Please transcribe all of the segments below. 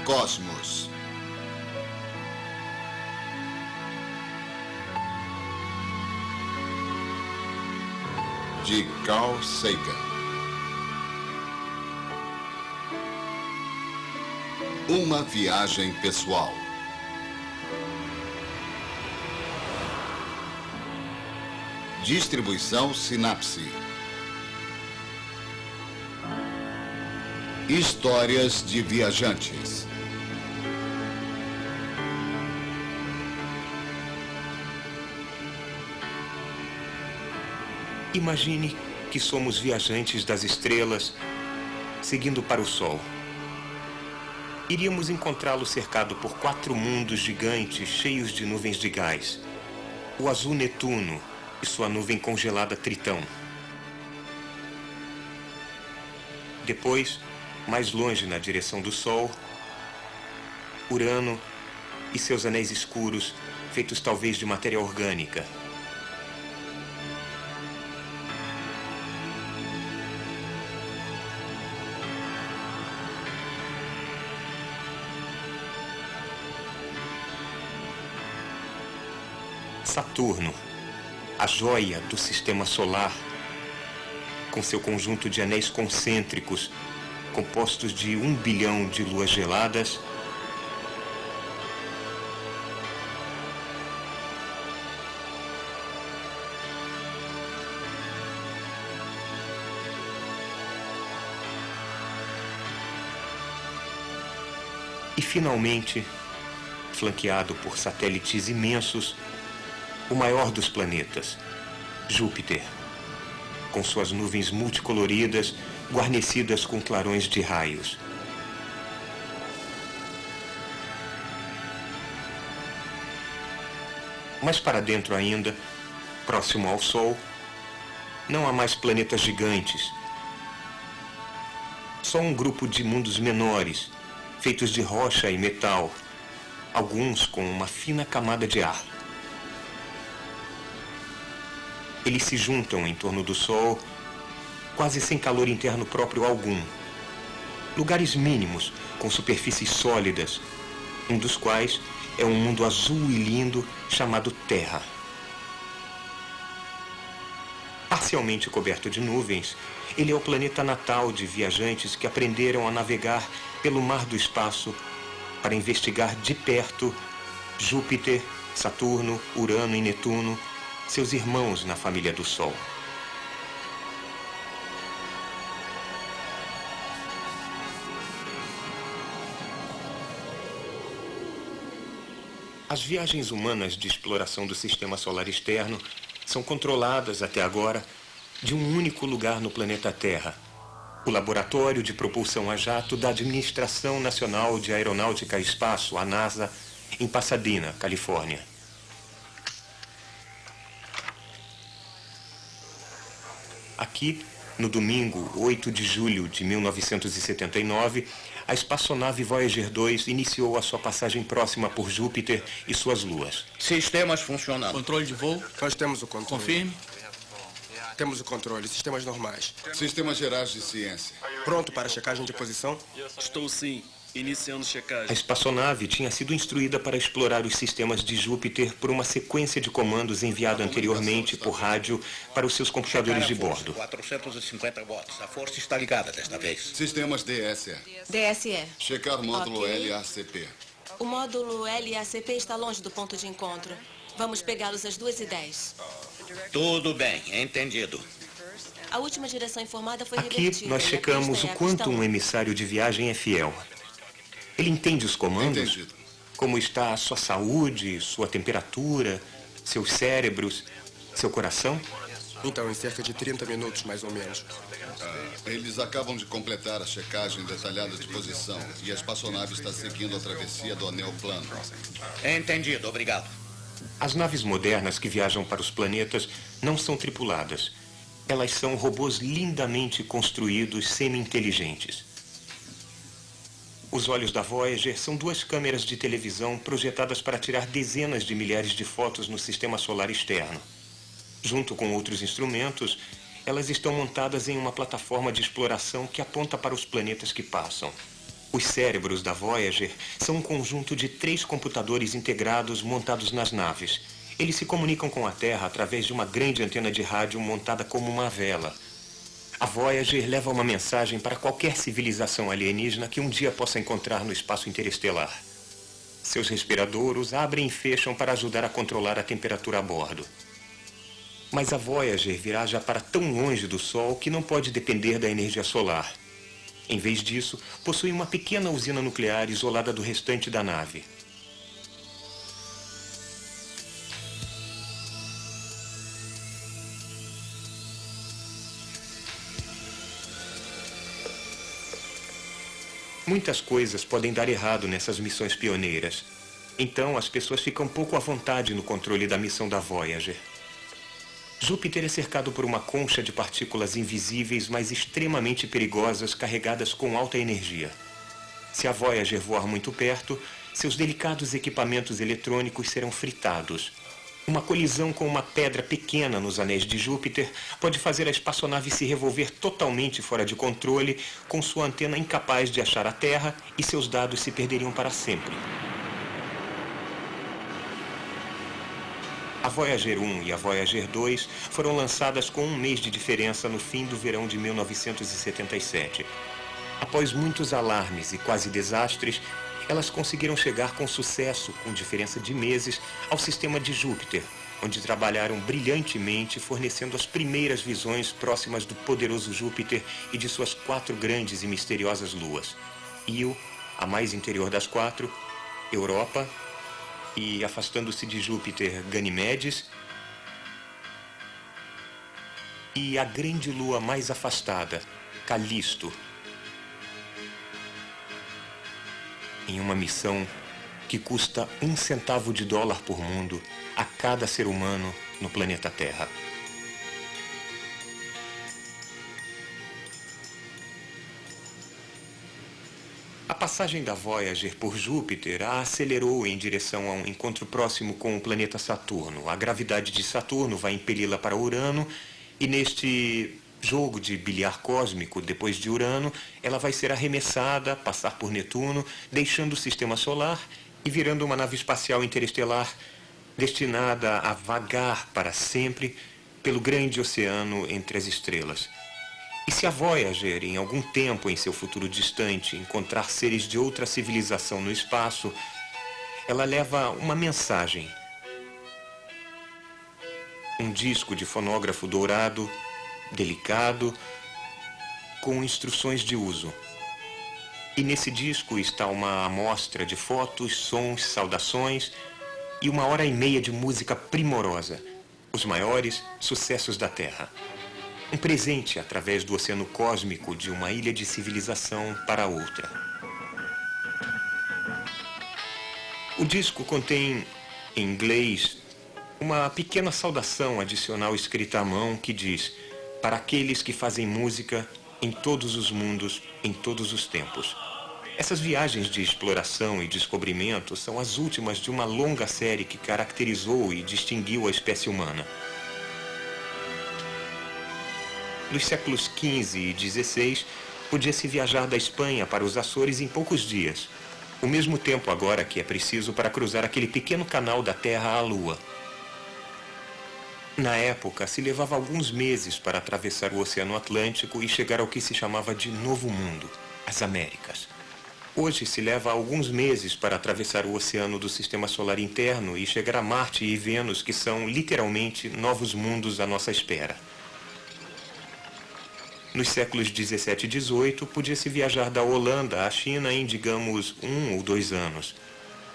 Cosmos. De Carl Sagan. Uma viagem pessoal. Distribuição Sinapse. Histórias de viajantes. Imagine que somos viajantes das estrelas, seguindo para o Sol. Iríamos encontrá-lo cercado por 4 mundos gigantes cheios de nuvens de gás. O azul Netuno e sua nuvem congelada Tritão. Depois, mais longe na direção do Sol, Urano e seus anéis escuros, feitos talvez de matéria orgânica. Saturno, a joia do sistema solar, com seu conjunto de anéis concêntricos, compostos de 1 bilhão de luas geladas, e finalmente, flanqueado por satélites imensos, o maior dos planetas, Júpiter, com suas nuvens multicoloridas, guarnecidas com clarões de raios. Mais para dentro ainda, próximo ao Sol, não há mais planetas gigantes. Só um grupo de mundos menores, feitos de rocha e metal, alguns com uma fina camada de ar. Eles se juntam em torno do Sol, quase sem calor interno próprio algum. Lugares mínimos, com superfícies sólidas, um dos quais é um mundo azul e lindo chamado Terra. Parcialmente coberto de nuvens, ele é o planeta natal de viajantes que aprenderam a navegar pelo mar do espaço para investigar de perto Júpiter, Saturno, Urano e Netuno, seus irmãos na família do Sol. As viagens humanas de exploração do sistema solar externo são controladas até agora de um único lugar no planeta Terra, o Laboratório de Propulsão a Jato da Administração Nacional de Aeronáutica e Espaço, a NASA, em Pasadena, Califórnia. Aqui, no domingo 8 de julho de 1979, a espaçonave Voyager 2 iniciou a sua passagem próxima por Júpiter e suas luas. Sistemas funcionando. Controle de voo? Nós temos o controle. Confirme. Temos o controle. Sistemas normais. Sistemas gerais de ciência. Pronto para a checagem de posição? Estou sim. Iniciando A checagem. espaçonave tinha sido instruída para explorar os sistemas de Júpiter por uma sequência de comandos enviada anteriormente por rádio para os seus computadores de bordo. 450 watts. A força está ligada desta vez. Sistemas DSE. DSE. Checar módulo Ok. LACP. O módulo LACP está longe do ponto de encontro. Vamos pegá-los às 2h10. Tudo bem, entendido. A última direção informada foi Aqui revertida. nós e a checamos pista é o a quanto pista um 1. emissário de viagem é fiel. Ele entende os comandos, Entendido. como está a sua saúde, sua temperatura, seus cérebros, seu coração. Então, em cerca de 30 minutos, mais ou menos. Eles acabam de completar a checagem detalhada de posição e a espaçonave está seguindo a travessia do anel plano. Entendido, obrigado. As naves modernas que viajam para os planetas não são tripuladas. Elas são robôs lindamente construídos, semi-inteligentes. Os olhos da Voyager são 2 câmeras de televisão projetadas para tirar dezenas de milhares de fotos no sistema solar externo. Junto com outros instrumentos, elas estão montadas em uma plataforma de exploração que aponta para os planetas que passam. Os cérebros da Voyager são um conjunto de 3 computadores integrados montados nas naves. Eles se comunicam com a Terra através de uma grande antena de rádio montada como uma vela. A Voyager leva uma mensagem para qualquer civilização alienígena que um dia possa encontrar no espaço interestelar. Seus respiradouros abrem e fecham para ajudar a controlar a temperatura a bordo. Mas a Voyager viaja para tão longe do Sol que não pode depender da energia solar. Em vez disso, possui uma pequena usina nuclear isolada do restante da nave. Muitas coisas podem dar errado nessas missões pioneiras. Então, as pessoas ficam pouco à vontade no controle da missão da Voyager. Júpiter é cercado por uma concha de partículas invisíveis, mas extremamente perigosas, carregadas com alta energia. Se a Voyager voar muito perto, seus delicados equipamentos eletrônicos serão fritados. Uma colisão com uma pedra pequena nos anéis de Júpiter pode fazer a espaçonave se revolver totalmente fora de controle, com sua antena incapaz de achar a Terra, e seus dados se perderiam para sempre. A Voyager 1 e a Voyager 2 foram lançadas com um mês de diferença no fim do verão de 1977. Após muitos alarmes e quase desastres, elas conseguiram chegar com sucesso, com diferença de meses, ao sistema de Júpiter, onde trabalharam brilhantemente, fornecendo as primeiras visões próximas do poderoso Júpiter e de suas 4 grandes e misteriosas luas: Io, a mais interior das 4, Europa, e, afastando-se de Júpiter, Ganimedes, e a grande lua mais afastada, Calisto, em uma missão que custa $1 centavo por mundo a cada ser humano no planeta Terra. A passagem da Voyager por Júpiter a acelerou em direção a um encontro próximo com o planeta Saturno. A gravidade de Saturno vai impeli-la para Urano, e neste jogo de bilhar cósmico, depois de Urano, ela vai ser arremessada, passar por Netuno, deixando o sistema solar e virando uma nave espacial interestelar destinada a vagar para sempre pelo grande oceano entre as estrelas. E se a Voyager, em algum tempo em seu futuro distante, encontrar seres de outra civilização no espaço, ela leva uma mensagem. Um disco de fonógrafo dourado, delicado, com instruções de uso. E nesse disco está uma amostra de fotos, sons, saudações e 1h30 de música primorosa, os maiores sucessos da Terra. Um presente através do oceano cósmico de uma ilha de civilização para outra. O disco contém, em inglês, uma pequena saudação adicional escrita à mão que diz: para aqueles que fazem música em todos os mundos, em todos os tempos. Essas viagens de exploração e descobrimento são as últimas de uma longa série que caracterizou e distinguiu a espécie humana. Nos séculos XV e XVI, podia-se viajar da Espanha para os Açores em poucos dias. O mesmo tempo agora que é preciso para cruzar aquele pequeno canal da Terra à Lua. Na época, se levava alguns meses para atravessar o Oceano Atlântico e chegar ao que se chamava de Novo Mundo, as Américas. Hoje se leva alguns meses para atravessar o oceano do Sistema Solar interno e chegar a Marte e Vênus, que são literalmente novos mundos à nossa espera. Nos séculos 17 e 18, podia-se viajar da Holanda à China em, digamos, 1 ou 2 anos.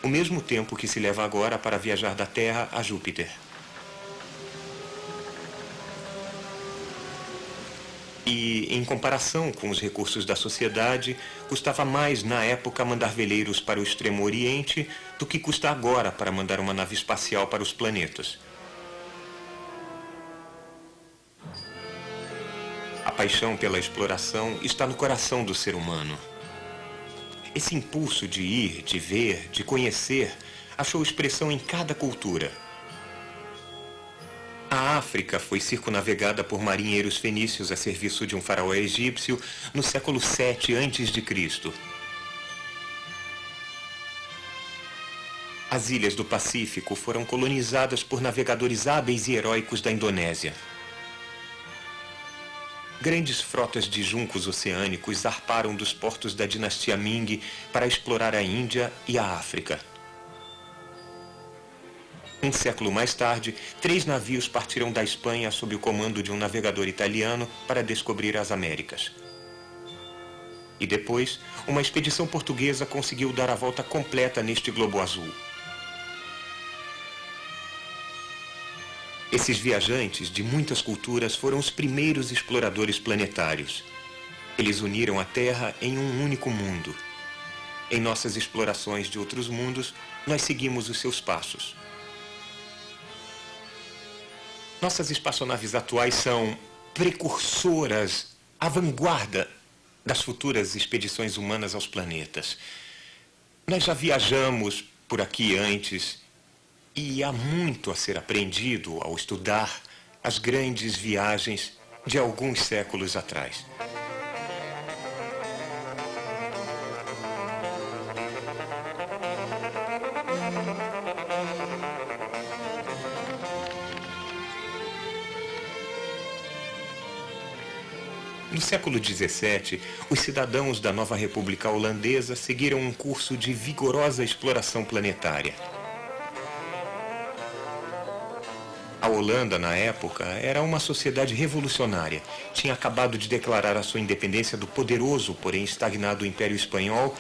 O mesmo tempo que se leva agora para viajar da Terra a Júpiter. E, em comparação com os recursos da sociedade, custava mais na época mandar veleiros para o Extremo Oriente do que custa agora para mandar uma nave espacial para os planetas. A paixão pela exploração está no coração do ser humano. Esse impulso de ir, de ver, de conhecer, achou expressão em cada cultura. A África foi circunnavegada por marinheiros fenícios a serviço de um faraó egípcio no século VII a.C. As ilhas do Pacífico foram colonizadas por navegadores hábeis e heróicos da Indonésia. Grandes frotas de juncos oceânicos zarparam dos portos da dinastia Ming para explorar a Índia e a África. Um século mais tarde, 3 navios partiram da Espanha sob o comando de um navegador italiano para descobrir as Américas. E depois, uma expedição portuguesa conseguiu dar a volta completa neste globo azul. Esses viajantes de muitas culturas foram os primeiros exploradores planetários. Eles uniram a Terra em um único mundo. Em nossas explorações de outros mundos, nós seguimos os seus passos. Nossas espaçonaves atuais são precursoras, à vanguarda das futuras expedições humanas aos planetas. Nós já viajamos por aqui antes e há muito a ser aprendido ao estudar as grandes viagens de alguns séculos atrás. No século XVII, os cidadãos da nova República Holandesa seguiram um curso de vigorosa exploração planetária. A Holanda, na época, era uma sociedade revolucionária. Tinha acabado de declarar a sua independência do poderoso, porém estagnado Império Espanhol,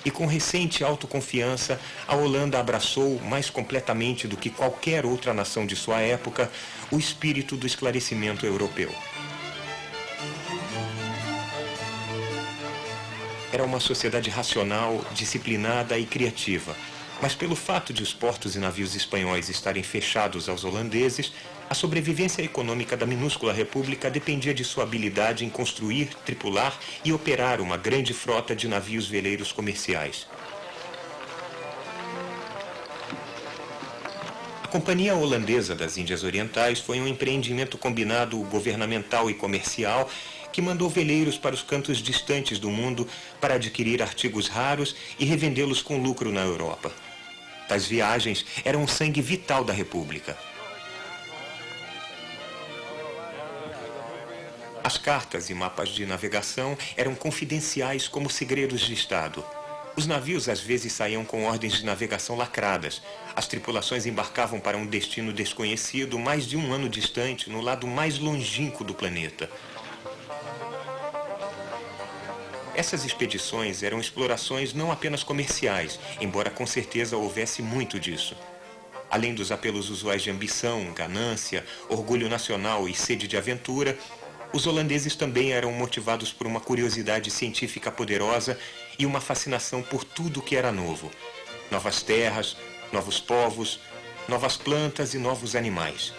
e com recente autoconfiança, a Holanda abraçou, mais completamente do que qualquer outra nação de sua época, o espírito do esclarecimento europeu. Era uma sociedade racional, disciplinada e criativa. Mas pelo fato de os portos e navios espanhóis estarem fechados aos holandeses, a sobrevivência econômica da minúscula república dependia de sua habilidade em construir, tripular e operar uma grande frota de navios veleiros comerciais. A Companhia Holandesa das Índias Orientais foi um empreendimento combinado governamental e comercial que mandou veleiros para os cantos distantes do mundo para adquirir artigos raros e revendê-los com lucro na Europa. Tais viagens eram o sangue vital da República. As cartas e mapas de navegação eram confidenciais como segredos de Estado. Os navios às vezes saíam com ordens de navegação lacradas. As tripulações embarcavam para um destino desconhecido, mais de um ano distante, no lado mais longínquo do planeta. Essas expedições eram explorações não apenas comerciais, embora com certeza houvesse muito disso. Além dos apelos usuais de ambição, ganância, orgulho nacional e sede de aventura, os holandeses também eram motivados por uma curiosidade científica poderosa e uma fascinação por tudo que era novo. Novas terras, novos povos, novas plantas e novos animais.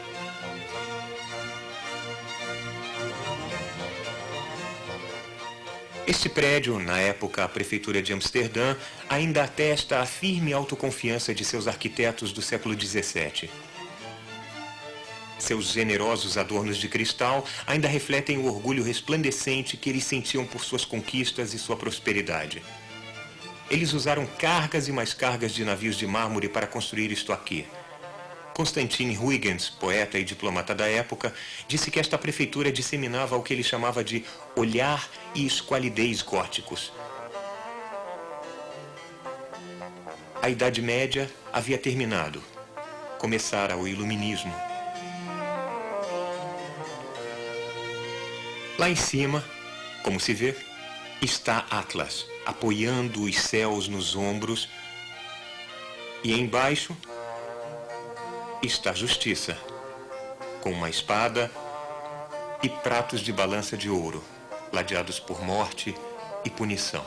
Este prédio, na época a Prefeitura de Amsterdã, ainda atesta a firme autoconfiança de seus arquitetos do século XVII. Seus generosos adornos de cristal ainda refletem o orgulho resplandecente que eles sentiam por suas conquistas e sua prosperidade. Eles usaram cargas e mais cargas de navios de mármore para construir isto aqui. Constantine Huygens, poeta e diplomata da época, disse que esta prefeitura disseminava o que ele chamava de olhar e esqualidez góticos. A Idade Média havia terminado. Começara o Iluminismo. Lá em cima, como se vê, está Atlas, apoiando os céus nos ombros, e embaixo está a Justiça, com uma espada e pratos de balança de ouro, ladeados por morte e punição.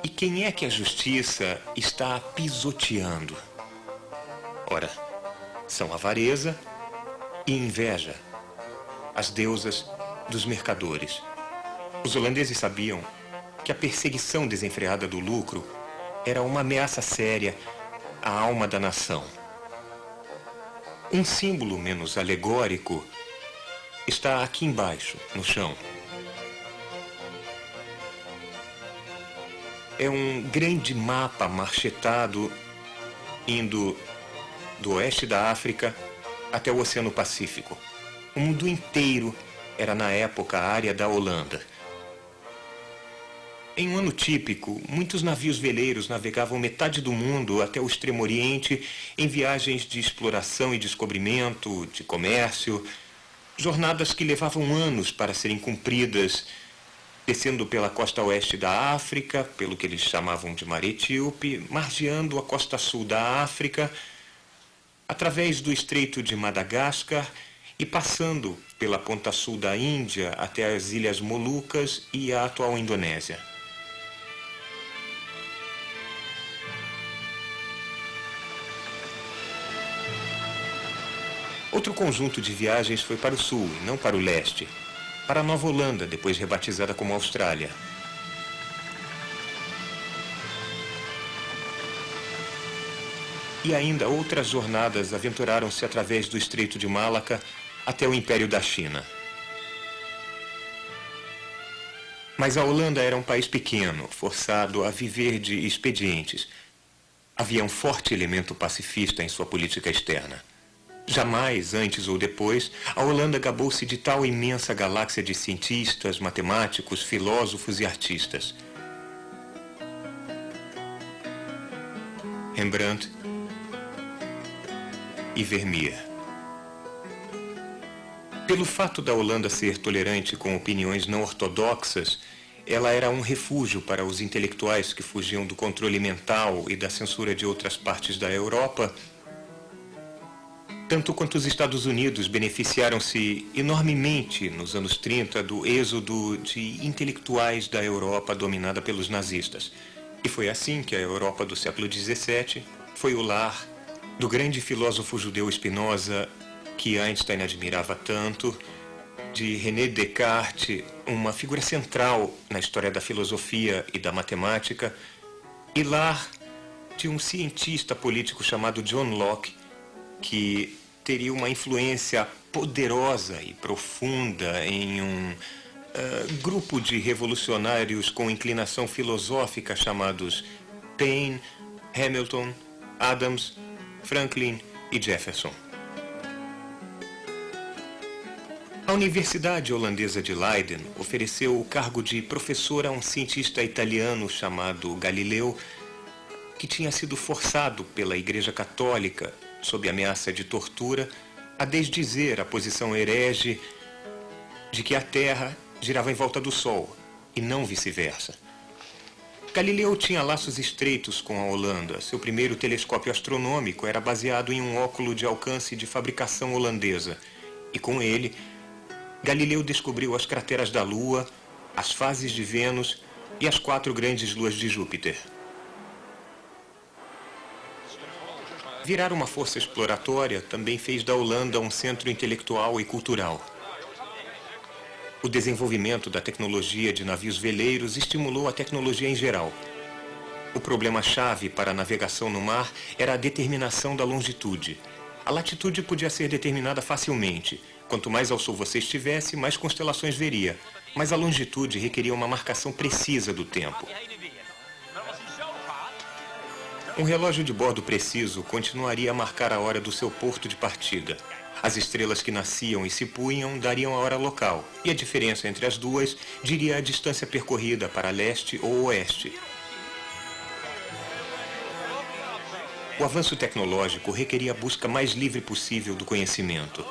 E quem é que a Justiça está pisoteando? Ora, são avareza e inveja, as deusas dos mercadores. Os holandeses sabiam que a perseguição desenfreada do lucro era uma ameaça séria à alma da nação. Um símbolo menos alegórico está aqui embaixo, no chão. é um grande mapa marchetado indo do oeste da África até o Oceano Pacífico. O mundo inteiro era, na época, a área da Holanda. Em um ano típico, muitos navios veleiros navegavam metade do mundo até o Extremo Oriente em viagens de exploração e descobrimento, de comércio, jornadas que levavam anos para serem cumpridas, descendo pela costa oeste da África, pelo que eles chamavam de Mar Etíope, margeando a costa sul da África, através do Estreito de Madagascar e passando pela ponta sul da Índia até as Ilhas Molucas e a atual Indonésia. Outro conjunto de viagens foi para o sul, e não para o leste, para a Nova Holanda, depois rebatizada como Austrália. E ainda outras jornadas aventuraram-se através do Estreito de Malaca até o Império da China. Mas a Holanda era um país pequeno, forçado a viver de expedientes. Havia um forte elemento pacifista em sua política externa. Jamais, antes ou depois, a Holanda gabou-se de tal imensa galáxia de cientistas, matemáticos, filósofos e artistas. Rembrandt e Vermeer. Pelo fato da Holanda ser tolerante com opiniões não ortodoxas, ela era um refúgio para os intelectuais que fugiam do controle mental e da censura de outras partes da Europa. Tanto quanto os Estados Unidos beneficiaram-se enormemente nos anos 30 do êxodo de intelectuais da Europa dominada pelos nazistas. E foi assim que a Europa do século XVII foi o lar do grande filósofo judeu Spinoza, que Einstein admirava tanto, de René Descartes, uma figura central na história da filosofia e da matemática, e lar de um cientista político chamado John Locke, que teria uma influência poderosa e profunda em um grupo de revolucionários com inclinação filosófica chamados Paine, Hamilton, Adams, Franklin e Jefferson. A Universidade Holandesa de Leiden ofereceu o cargo de professor a um cientista italiano chamado Galileu, que tinha sido forçado pela Igreja Católica, sob ameaça de tortura, a desdizer a posição herege de que a Terra girava em volta do Sol, e não vice-versa. Galileu tinha laços estreitos com a Holanda. Seu primeiro telescópio astronômico era baseado em um óculo de alcance de fabricação holandesa, e com ele, Galileu descobriu as crateras da Lua, as fases de Vênus e as 4 grandes luas de Júpiter. Virar uma força exploratória também fez da Holanda um centro intelectual e cultural. O desenvolvimento da tecnologia de navios veleiros estimulou a tecnologia em geral. O problema-chave para a navegação no mar era a determinação da longitude. A latitude podia ser determinada facilmente. Quanto mais ao sul você estivesse, mais constelações veria. Mas a longitude requeria uma marcação precisa do tempo. Um relógio de bordo preciso continuaria a marcar a hora do seu porto de partida. As estrelas que nasciam e se punham dariam a hora local, e a diferença entre as duas diria a distância percorrida para leste ou oeste. O avanço tecnológico requeria a busca mais livre possível do conhecimento.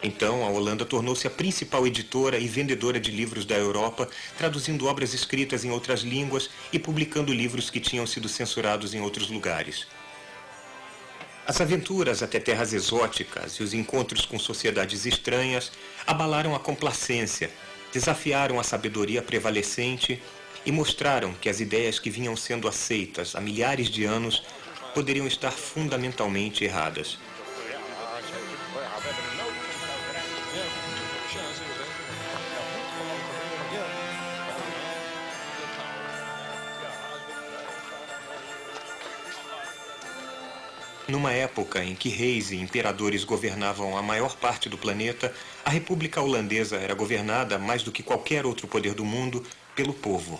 Então, a Holanda tornou-se a principal editora e vendedora de livros da Europa, traduzindo obras escritas em outras línguas e publicando livros que tinham sido censurados em outros lugares. As aventuras até terras exóticas e os encontros com sociedades estranhas abalaram a complacência, desafiaram a sabedoria prevalecente e mostraram que as ideias que vinham sendo aceitas há milhares de anos poderiam estar fundamentalmente erradas. Numa época em que reis e imperadores governavam a maior parte do planeta, a República Holandesa era governada, mais do que qualquer outro poder do mundo, pelo povo.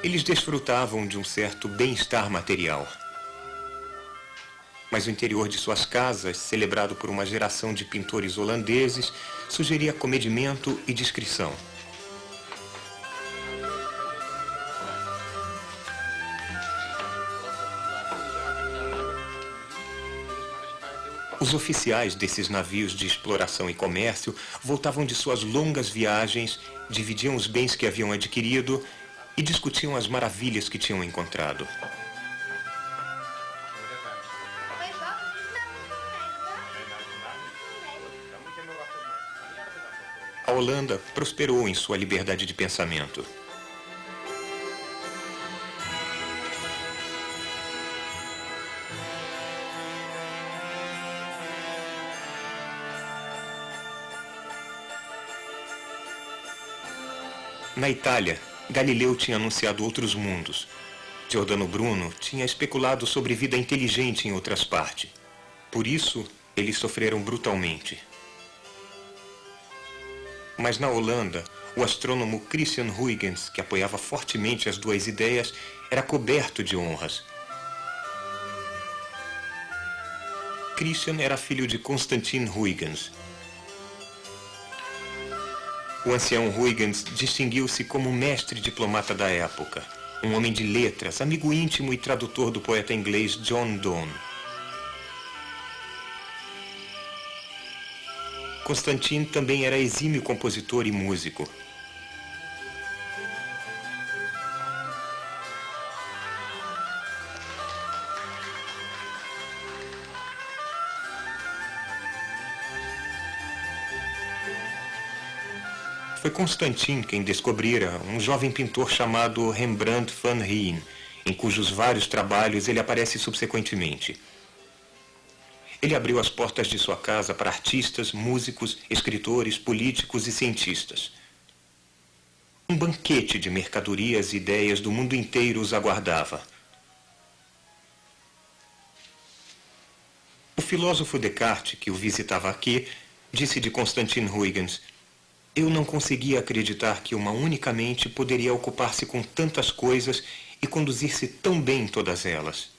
Eles desfrutavam de um certo bem-estar material. Mas o interior de suas casas, celebrado por uma geração de pintores holandeses, sugeria comedimento e discrição. Os oficiais desses navios de exploração e comércio voltavam de suas longas viagens, dividiam os bens que haviam adquirido e discutiam as maravilhas que tinham encontrado. A Holanda prosperou em sua liberdade de pensamento. Na Itália, Galileu tinha anunciado outros mundos. Giordano Bruno tinha especulado sobre vida inteligente em outras partes. Por isso, eles sofreram brutalmente. Mas na Holanda, o astrônomo Christian Huygens, que apoiava fortemente as duas ideias, era coberto de honras. Christian era filho de Constantin Huygens. O ancião Huygens distinguiu-se como mestre diplomata da época, um homem de letras, amigo íntimo e tradutor do poeta inglês John Donne. Constantin também era exímio compositor e músico. Foi Constantin quem descobrira um jovem pintor chamado Rembrandt van Rijn, em cujos vários trabalhos ele aparece subsequentemente. Ele abriu as portas de sua casa para artistas, músicos, escritores, políticos e cientistas. Um banquete de mercadorias e ideias do mundo inteiro os aguardava. O filósofo Descartes, que o visitava aqui, disse de Constantin Huygens: "Eu não conseguia acreditar que uma única mente poderia ocupar-se com tantas coisas e conduzir-se tão bem em todas elas."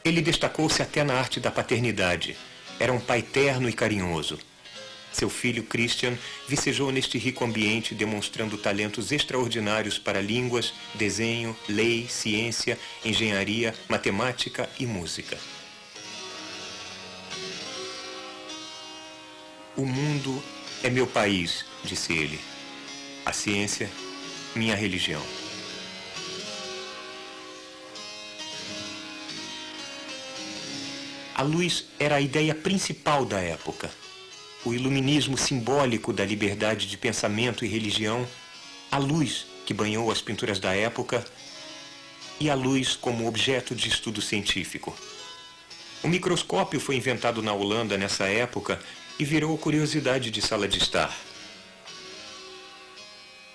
Ele destacou-se até na arte da paternidade. Era um pai terno e carinhoso. Seu filho, Christian, vicejou neste rico ambiente, demonstrando talentos extraordinários para línguas, desenho, lei, ciência, engenharia, matemática e música. "O mundo é meu país", disse ele. "A ciência, minha religião." A luz era a ideia principal da época. O iluminismo simbólico da liberdade de pensamento e religião, a luz que banhou as pinturas da época e a luz como objeto de estudo científico. O microscópio foi inventado na Holanda nessa época e virou curiosidade de sala de estar.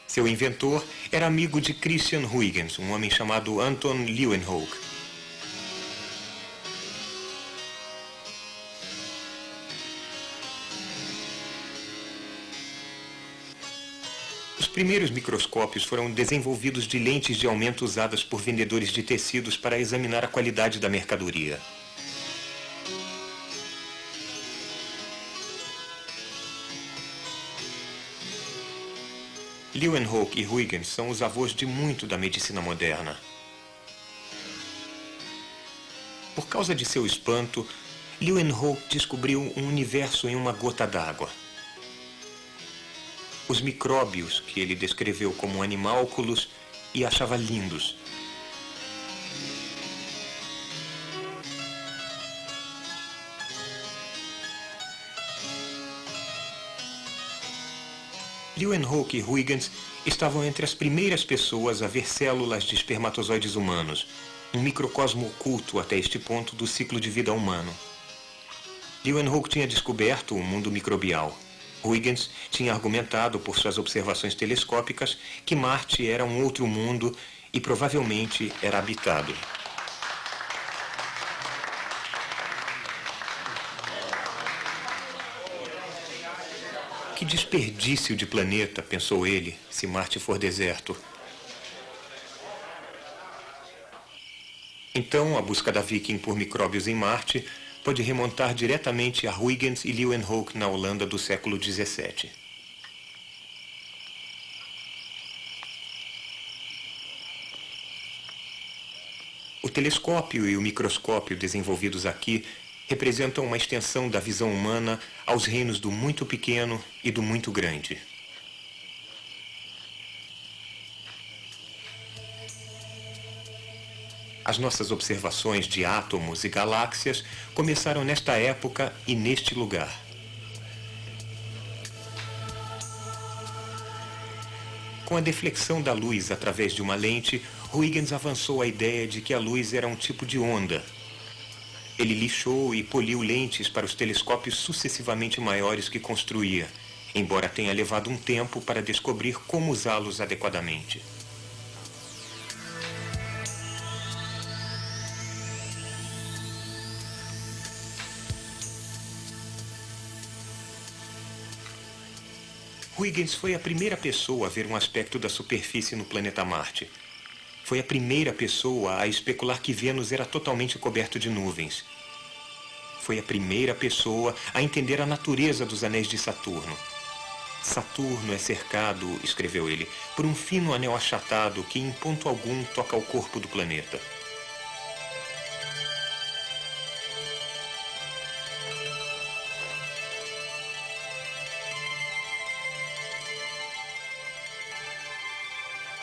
Seu inventor era amigo de Christian Huygens, um homem chamado Anton Leeuwenhoek. Os primeiros microscópios foram desenvolvidos de lentes de aumento usadas por vendedores de tecidos para examinar a qualidade da mercadoria. Leeuwenhoek e Huygens são os avós de muito da medicina moderna. Por causa de seu espanto, Leeuwenhoek descobriu um universo em uma gota d'água. Os micróbios que ele descreveu como animálculos e achava lindos. Leeuwenhoek e Huygens estavam entre as primeiras pessoas a ver células de espermatozoides humanos, um microcosmo oculto até este ponto do ciclo de vida humano. Leeuwenhoek tinha descoberto o mundo microbial. Huygens tinha argumentado por suas observações telescópicas que Marte era um outro mundo e provavelmente era habitado. Que desperdício de planeta, pensou ele, se Marte for deserto. Então, a busca da Viking por micróbios em Marte pode remontar diretamente a Huygens e Leeuwenhoek na Holanda do século XVII. O telescópio e o microscópio desenvolvidos aqui representam uma extensão da visão humana aos reinos do muito pequeno e do muito grande. As nossas observações de átomos e galáxias começaram nesta época e neste lugar. Com a deflexão da luz através de uma lente, Huygens avançou a ideia de que a luz era um tipo de onda. Ele lixou e poliu lentes para os telescópios sucessivamente maiores que construía, embora tenha levado um tempo para descobrir como usá-los adequadamente. Huygens foi a primeira pessoa a ver um aspecto da superfície no planeta Marte. Foi a primeira pessoa a especular que Vênus era totalmente coberto de nuvens. Foi a primeira pessoa a entender a natureza dos anéis de Saturno. Saturno é cercado, escreveu ele, por um fino anel achatado que em ponto algum toca o corpo do planeta.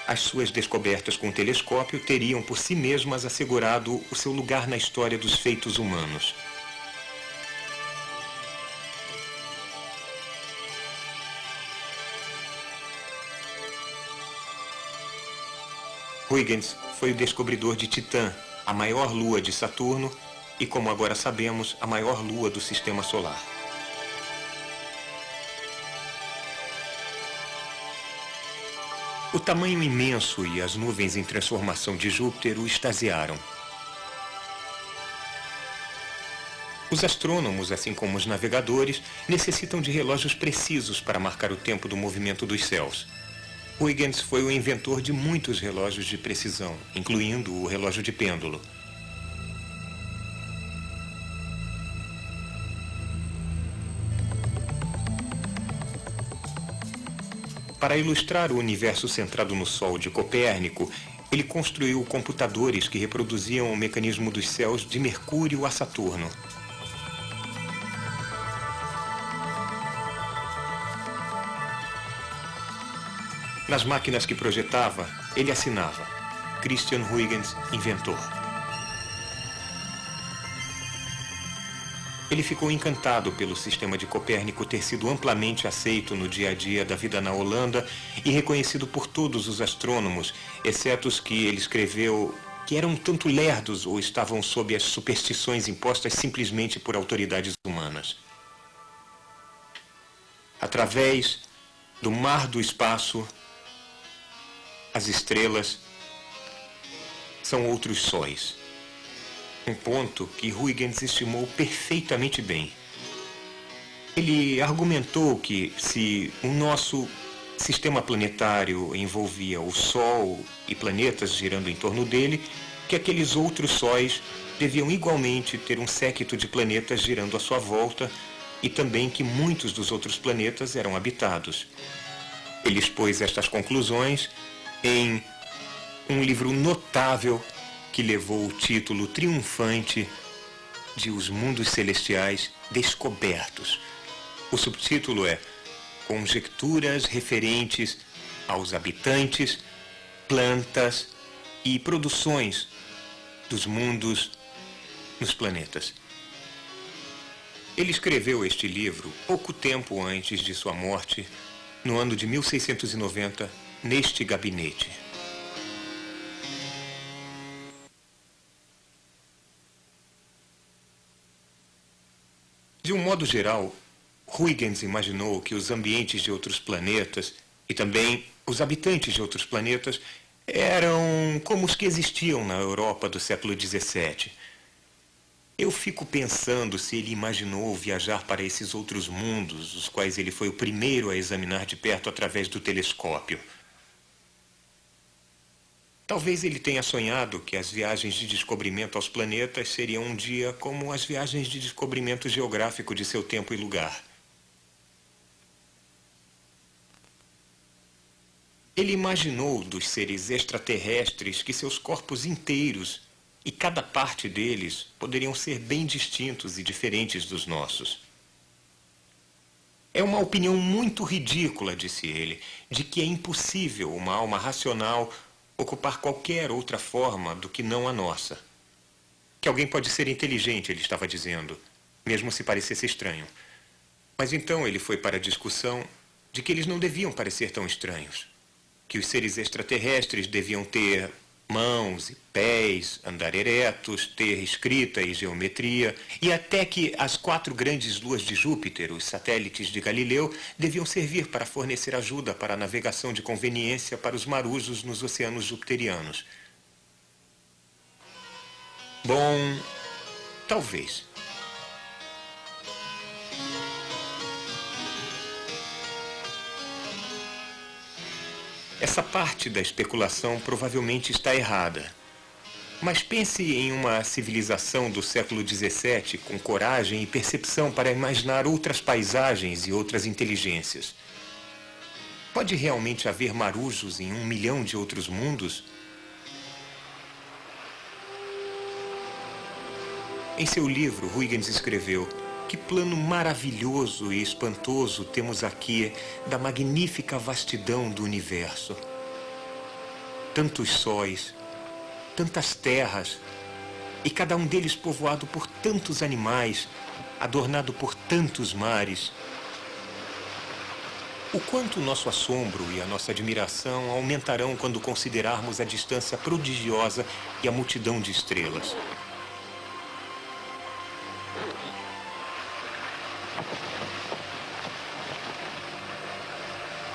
As suas descobertas com o telescópio teriam por si mesmas assegurado o seu lugar na história dos feitos humanos. Huygens foi o descobridor de Titã, a maior lua de Saturno e, como agora sabemos, a maior lua do Sistema Solar. O tamanho imenso e as nuvens em transformação de Júpiter o extasiaram. Os astrônomos, assim como os navegadores, necessitam de relógios precisos para marcar o tempo do movimento dos céus. Huygens foi o inventor de muitos relógios de precisão, incluindo o relógio de pêndulo. Para ilustrar o universo centrado no Sol de Copérnico, ele construiu computadores que reproduziam o mecanismo dos céus de Mercúrio a Saturno. Nas máquinas que projetava, ele assinava: Christian Huygens, inventor. Ele ficou encantado pelo sistema de Copérnico ter sido amplamente aceito no dia a dia da vida na Holanda e reconhecido por todos os astrônomos, exceto os que ele escreveu que eram tanto lerdos ou estavam sob as superstições impostas simplesmente por autoridades humanas. Através do mar do espaço, as estrelas são outros sóis. Um ponto que Huygens estimou perfeitamente bem. Ele argumentou que se o nosso sistema planetário envolvia o Sol e planetas girando em torno dele, que aqueles outros sóis deviam igualmente ter um séquito de planetas girando à sua volta e também que muitos dos outros planetas eram habitados. Ele expôs estas conclusões em um livro notável que levou o título triunfante de Os Mundos Celestiais Descobertos. O subtítulo é Conjecturas referentes aos habitantes, plantas e produções dos mundos nos planetas. Ele escreveu este livro pouco tempo antes de sua morte, no ano de 1690, neste gabinete. De um modo geral, Huygens imaginou que os ambientes de outros planetas e também os habitantes de outros planetas eram como os que existiam na Europa do século XVII. Eu fico pensando se ele imaginou viajar para esses outros mundos, os quais ele foi o primeiro a examinar de perto através do telescópio. Talvez ele tenha sonhado que as viagens de descobrimento aos planetas seriam um dia como as viagens de descobrimento geográfico de seu tempo e lugar. Ele imaginou dos seres extraterrestres que seus corpos inteiros e cada parte deles poderiam ser bem distintos e diferentes dos nossos. É uma opinião muito ridícula, disse ele, de que é impossível uma alma racional ocupar qualquer outra forma do que não a nossa. Que alguém pode ser inteligente, ele estava dizendo, mesmo se parecesse estranho. Mas então ele foi para a discussão de que eles não deviam parecer tão estranhos. Que os seres extraterrestres deviam ter mãos e pés, andar eretos, ter escrita e geometria, e até que as 4 grandes luas de Júpiter, os satélites de Galileu, deviam servir para fornecer ajuda para a navegação de conveniência para os marujos nos oceanos jupiterianos. Bom, talvez. Essa parte da especulação provavelmente está errada. Mas pense em uma civilização do século XVII com coragem e percepção para imaginar outras paisagens e outras inteligências. Pode realmente haver marujos em 1 milhão de outros mundos? Em seu livro, Huygens escreveu: que plano maravilhoso e espantoso temos aqui da magnífica vastidão do universo. Tantos sóis, tantas terras, e cada um deles povoado por tantos animais, adornado por tantos mares. O quanto o nosso assombro e a nossa admiração aumentarão quando considerarmos a distância prodigiosa e a multidão de estrelas.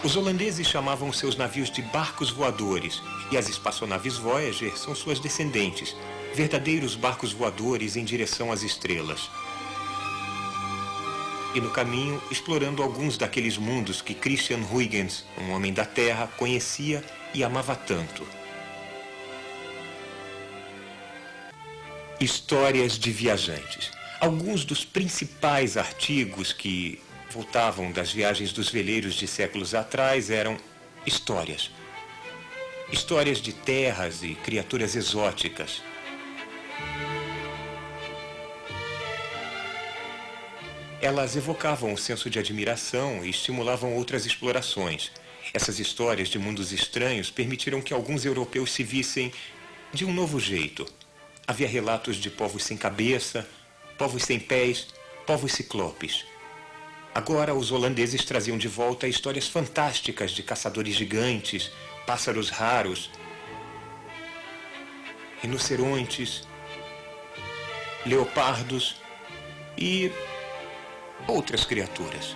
Os holandeses chamavam seus navios de barcos voadores, e as espaçonaves Voyager são suas descendentes, verdadeiros barcos voadores em direção às estrelas. E no caminho, explorando alguns daqueles mundos que Christian Huygens, um homem da Terra, conhecia e amava tanto. Histórias de viajantes. Alguns dos principais artigos que voltavam das viagens dos veleiros de séculos atrás eram histórias. Histórias de terras e criaturas exóticas. Elas evocavam o senso de admiração e estimulavam outras explorações. Essas histórias de mundos estranhos permitiram que alguns europeus se vissem de um novo jeito. Havia relatos de povos sem cabeça, povos sem pés, povos ciclopes. Agora, os holandeses traziam de volta histórias fantásticas de caçadores gigantes, pássaros raros, rinocerontes, leopardos e outras criaturas.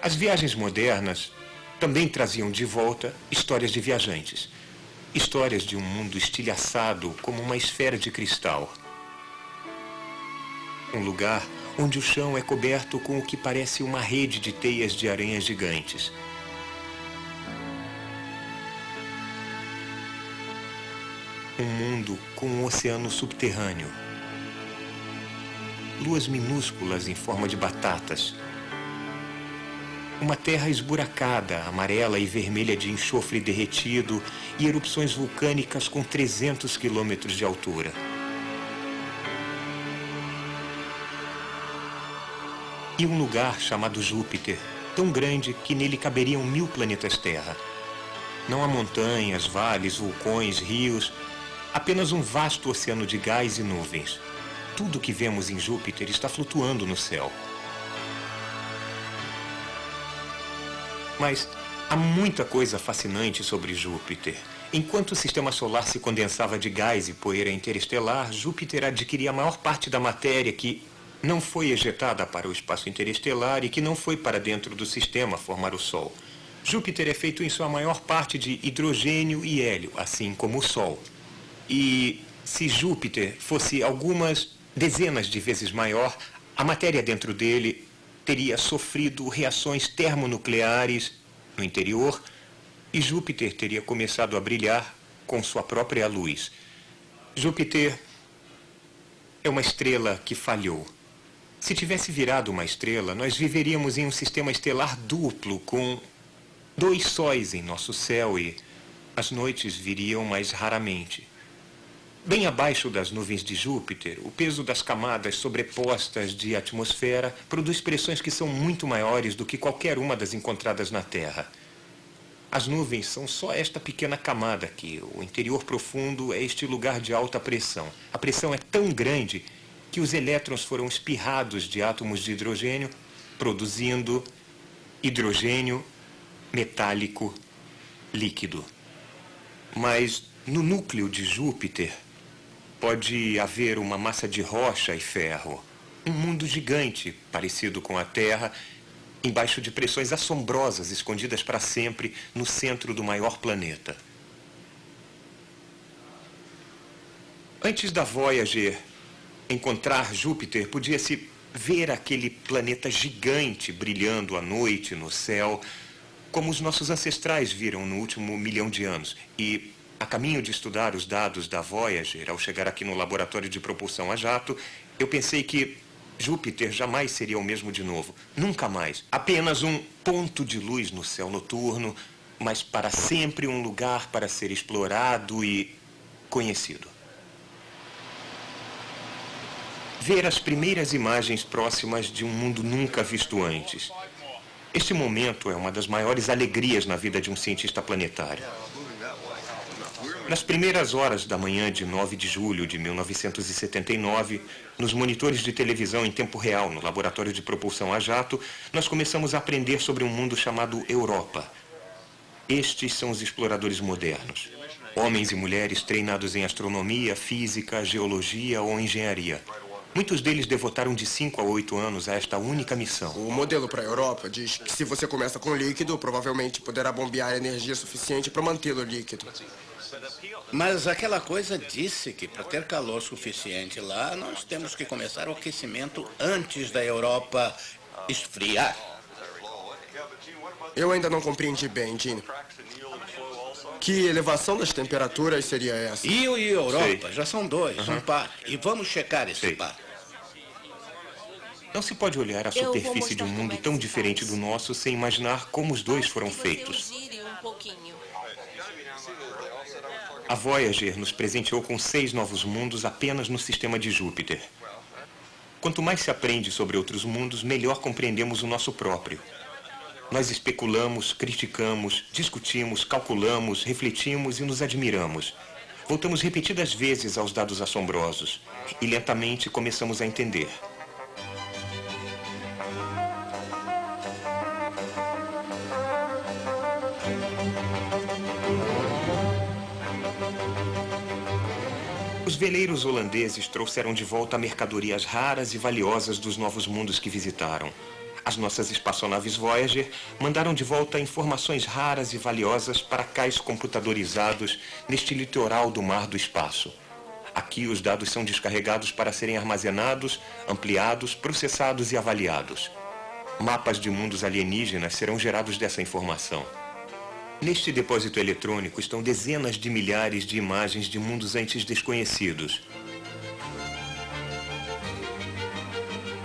As viagens modernas também traziam de volta histórias de viajantes. Histórias de um mundo estilhaçado como uma esfera de cristal. Um lugar onde o chão é coberto com o que parece uma rede de teias de aranhas gigantes. Um mundo com um oceano subterrâneo. Luas minúsculas em forma de batatas. Uma terra esburacada, amarela e vermelha de enxofre derretido e erupções vulcânicas com 300 quilômetros de altura. E um lugar chamado Júpiter, tão grande que nele caberiam 1000 planetas Terra. Não há montanhas, vales, vulcões, rios, apenas um vasto oceano de gás e nuvens. Tudo que vemos em Júpiter está flutuando no céu. Mas há muita coisa fascinante sobre Júpiter. Enquanto o sistema solar se condensava de gás e poeira interestelar, Júpiter adquiria a maior parte da matéria que não foi ejetada para o espaço interestelar e que não foi para dentro do sistema formar o Sol. Júpiter é feito em sua maior parte de hidrogênio e hélio, assim como o Sol. E Se Júpiter fosse algumas dezenas de vezes maior, a matéria dentro dele teria sofrido reações termonucleares no interior e Júpiter teria começado a brilhar com sua própria luz. Júpiter é uma estrela que falhou. Se tivesse virado uma estrela, nós viveríamos em um sistema estelar duplo com 2 sóis em nosso céu e as noites viriam mais raramente. Bem abaixo das nuvens de Júpiter, o peso das camadas sobrepostas de atmosfera produz pressões que são muito maiores do que qualquer uma das encontradas na Terra. As nuvens são só esta pequena camada aqui. O interior profundo é este lugar de alta pressão. A pressão é tão grande que os elétrons foram espirrados de átomos de hidrogênio, produzindo hidrogênio metálico líquido. Mas no núcleo de Júpiter pode haver uma massa de rocha e ferro. Um mundo gigante, parecido com a Terra, embaixo de pressões assombrosas, escondidas para sempre no centro do maior planeta. Antes da Voyager encontrar Júpiter, podia-se ver aquele planeta gigante brilhando à noite no céu, como os nossos ancestrais viram no último milhão de anos. E, a caminho de estudar os dados da Voyager, ao chegar aqui no laboratório de propulsão a jato, eu pensei que Júpiter jamais seria o mesmo de novo. Nunca mais. Apenas um ponto de luz no céu noturno, mas para sempre um lugar para ser explorado e conhecido. Ver as primeiras imagens próximas de um mundo nunca visto antes. Este momento é uma das maiores alegrias na vida de um cientista planetário. Nas primeiras horas da manhã de 9 de julho de 1979, nos monitores de televisão em tempo real no laboratório de propulsão a jato, nós começamos a aprender sobre um mundo chamado Europa. Estes são os exploradores modernos. Homens e mulheres treinados em astronomia, física, geologia ou engenharia. Muitos deles devotaram de 5 a 8 anos a esta única missão. O modelo para a Europa diz que se você começa com líquido, provavelmente poderá bombear energia suficiente para mantê-lo líquido. Mas aquela coisa disse que para ter calor suficiente lá, nós temos que começar o aquecimento antes da Europa esfriar. Eu ainda não compreendi bem, Gene. Que elevação das temperaturas seria essa? Rio e Europa Sei. já são dois, um par. E vamos checar esse Sei. par. Não se pode olhar a Eu vou superfície de um mostrar como mundo é que tão se diferente faz. do nosso sem imaginar como os dois foram Basta que feitos. você o gire um pouquinho. A Voyager nos presenteou com 6 novos mundos apenas no sistema de Júpiter. Quanto mais se aprende sobre outros mundos, melhor compreendemos o nosso próprio. Nós especulamos, criticamos, discutimos, calculamos, refletimos e nos admiramos. Voltamos repetidas vezes aos dados assombrosos e lentamente começamos a entender. Os veleiros holandeses trouxeram de volta mercadorias raras e valiosas dos novos mundos que visitaram. As nossas espaçonaves Voyager mandaram de volta informações raras e valiosas para cais computadorizados neste litoral do mar do espaço. Aqui os dados são descarregados para serem armazenados, ampliados, processados e avaliados. Mapas de mundos alienígenas serão gerados dessa informação. Neste depósito eletrônico estão dezenas de milhares de imagens de mundos antes desconhecidos.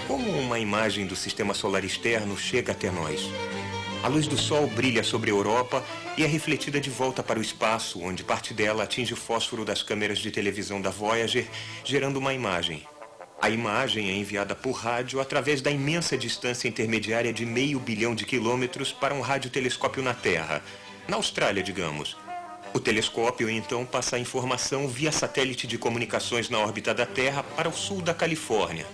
Como uma imagem do sistema solar externo chega até nós? A luz do Sol brilha sobre a Europa e é refletida de volta para o espaço, onde parte dela atinge o fósforo das câmeras de televisão da Voyager, gerando uma imagem. A imagem é enviada por rádio através da imensa distância intermediária de 500 milhões de quilômetros para um radiotelescópio na Terra. Na Austrália, digamos. O telescópio, então, passa a informação via satélite de comunicações na órbita da Terra para o sul da Califórnia.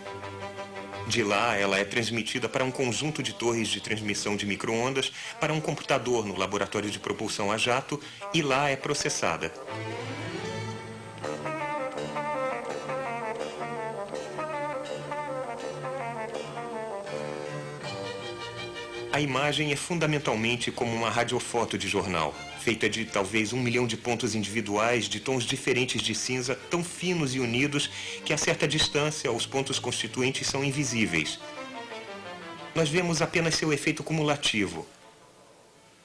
De lá, ela é transmitida para um conjunto de torres de transmissão de micro-ondas, para um computador no laboratório de propulsão a jato, e lá é processada. A imagem é fundamentalmente como uma radiofoto de jornal. feita de talvez 1 milhão de pontos individuais de tons diferentes de cinza, tão finos e unidos que a certa distância os pontos constituintes são invisíveis. Nós vemos apenas seu efeito cumulativo.